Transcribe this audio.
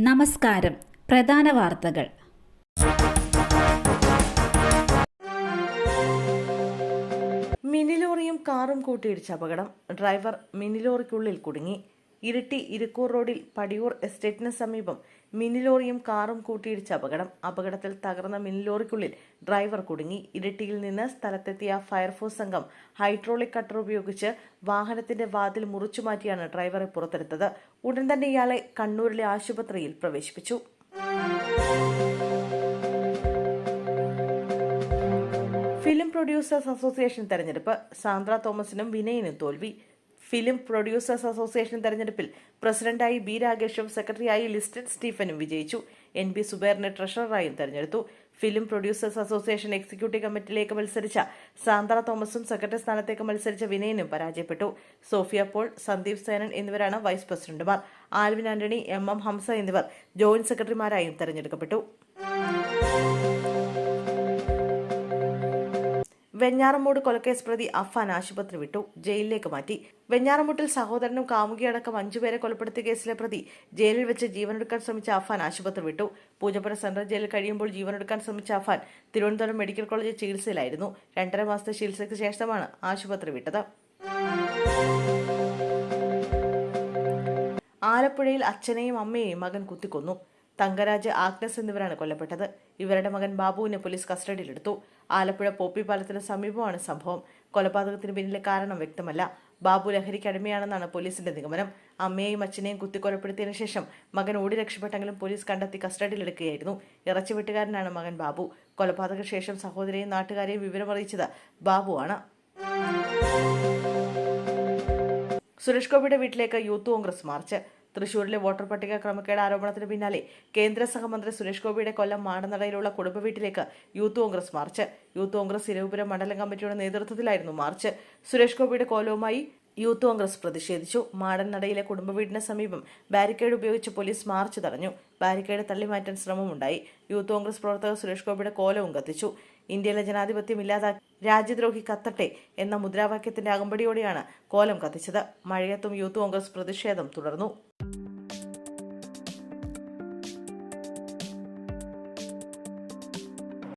നമസ്കാരം. പ്രധാന വാർത്തകൾ. മിനിലോറിയും കാറും കൂട്ടിയിടിച്ച അപകടം. ഡ്രൈവർ മിനിലോറിക്കുള്ളിൽ കുടുങ്ങി. ഇരിട്ടി ഇരിക്കൂർ റോഡിൽ പടിയൂർ എസ്റ്റേറ്റിന് സമീപം മിനിലോറിയും കാറും കൂട്ടിയിടിച്ച അപകടം. അപകടത്തിൽ തകർന്ന മിനിലോറിക്കുള്ളിൽ ഡ്രൈവർ കുടുങ്ങി. ഇരിട്ടിയിൽ നിന്ന് സ്ഥലത്തെത്തിയ ഫയർഫോഴ്സ് സംഘം ഹൈഡ്രോളിക് കട്ടർ ഉപയോഗിച്ച് വാഹനത്തിന്റെ വാതിൽ മുറിച്ചുമാറ്റിയാണ് ഡ്രൈവറെ പുറത്തെടുത്തത്. ഉടൻ തന്നെ ഇയാളെ കണ്ണൂരിലെ ആശുപത്രിയിൽ പ്രവേശിപ്പിച്ചു. ഫിലിം പ്രൊഡ്യൂസേഴ്സ് അസോസിയേഷൻ തെരഞ്ഞെടുപ്പ്. സാന്ദ്ര തോമസിനും വിനയനും തോൽവി. ഫിലിം പ്രൊഡ്യൂസേഴ്സ് അസോസിയേഷൻ തെരഞ്ഞെടുപ്പിൽ പ്രസിഡന്റായി ബി രാഗേഷും സെക്രട്ടറിയായി ലിസ്റ്റൻ സ്റ്റീഫനും വിജയിച്ചു. NB സുബൈറിനെ ട്രഷററായും തെരഞ്ഞെടുത്തു. ഫിലിം പ്രൊഡ്യൂസേഴ്സ് അസോസിയേഷൻ എക്സിക്യൂട്ടീവ് കമ്മിറ്റിയിലേക്ക് മത്സരിച്ച സാന്ദ്ര തോമസും സെക്രട്ടറി സ്ഥാനത്തേക്ക് മത്സരിച്ച വിനയനും പരാജയപ്പെട്ടു. സോഫിയ പോൾ, സന്ദീപ് സേനൻ എന്നിവരാണ് വൈസ് പ്രസിഡന്റുമാർ. ആൽവിൻ ആന്റണി, MM ഹംസ എന്നിവർ ജോയിന്റ് സെക്രട്ടറിമാരായും തെരഞ്ഞെടുക്കപ്പെട്ടു. വെഞ്ഞാറമൂട് കൊലക്കേസ് പ്രതി അഫാൻ ആശുപത്രി വിട്ടു. ജയിലിലേക്ക് മാറ്റി. വെഞ്ഞാറമൂട്ടിൽ സഹോദരനും കാമുകിയടക്കം 5 പേരെ കൊലപ്പെടുത്തിയ കേസിലെ പ്രതി ജയിലിൽ വെച്ച് ജീവനെടുക്കാൻ ശ്രമിച്ച അഫാൻ ആശുപത്രി വിട്ടു. പൂജപ്പുര സെൻട്രൽ ജയിലിൽ കഴിയുമ്പോൾ ജീവനെടുക്കാൻ ശ്രമിച്ച അഫാൻ തിരുവനന്തപുരം മെഡിക്കൽ കോളേജിൽ ചികിത്സയിലായിരുന്നു. 2.5 മാസത്തെ ചികിത്സയ്ക്ക് ശേഷമാണ് ആശുപത്രി വിട്ടത്. ആലപ്പുഴയിൽ അച്ഛനെയും അമ്മയെയും മകൻ കുത്തിക്കൊന്നു. തങ്കരാജ്, ആഗ്നസ് എന്നിവരാണ് കൊല്ലപ്പെട്ടത്. ഇവരുടെ മകൻ ബാബുവിനെ പോലീസ് കസ്റ്റഡിയിലെടുത്തു. ആലപ്പുഴ പോപ്പി പാലത്തിന് സമീപമാണ് സംഭവം. കൊലപാതകത്തിന് പിന്നിലെ കാരണം വ്യക്തമല്ല. ബാബു ലഹരിക്ക് അടിമയാണെന്നാണ് പോലീസിന്റെ നിഗമനം. അമ്മയെയും അച്ഛനെയും കുത്തിക്കൊലപ്പെടുത്തിയതിനു ശേഷം മകൻ ഓടി രക്ഷപ്പെട്ടെങ്കിലും പോലീസ് കണ്ടെത്തി കസ്റ്റഡിയിലെടുക്കുകയായിരുന്നു. ഇറച്ചിവെട്ടുകാരനാണ് മകൻ ബാബു. കൊലപാതക ശേഷം സഹോദരിയെയും നാട്ടുകാരെയും വിവരമറിയിച്ചത് ബാബുവാണ്. സുരേഷ് ഗോപിയുടെ വീട്ടിലേക്ക് യൂത്ത് കോൺഗ്രസ് മാർച്ച്. തൃശൂരിലെ വോട്ടർ പട്ടിക ക്രമക്കേട് ആരോപണത്തിന് പിന്നാലെ കേന്ദ്ര സഹമന്ത്രി സുരേഷ് ഗോപിയുടെ കൊല്ലം മാടനടയിലുള്ള കുടുംബ വീട്ടിലേക്ക് Youth Congress march. Youth Congress Eravipuram മണ്ഡലം കമ്മിറ്റിയുടെ നേതൃത്വത്തിലായിരുന്നു മാർച്ച്. സുരേഷ് ഗോപിയുടെ കോലവുമായി യൂത്ത് കോൺഗ്രസ് പ്രതിഷേധിച്ചു. മാടൻനടയിലെ കുടുംബ വീടിന് സമീപം ബാരിക്കേഡ് ഉപയോഗിച്ച് പോലീസ് മാർച്ച് തടഞ്ഞു. ബാരിക്കേഡ് തള്ളിമാറ്റാൻ ശ്രമമുണ്ടായി. യൂത്ത് കോൺഗ്രസ് പ്രവർത്തകർ സുരേഷ് ഗോപിയുടെ കോലവും കത്തിച്ചു. ഇന്ത്യയിലെ ജനാധിപത്യം ഇല്ലാതാക്കി രാജ്യദ്രോഹി കത്തട്ടെ എന്ന മുദ്രാവാക്യത്തിന്റെ അകമ്പടിയോടെയാണ് കോലം കത്തിച്ചത്. മഴയത്തും യൂത്ത് കോൺഗ്രസ് പ്രതിഷേധം തുടർന്നു.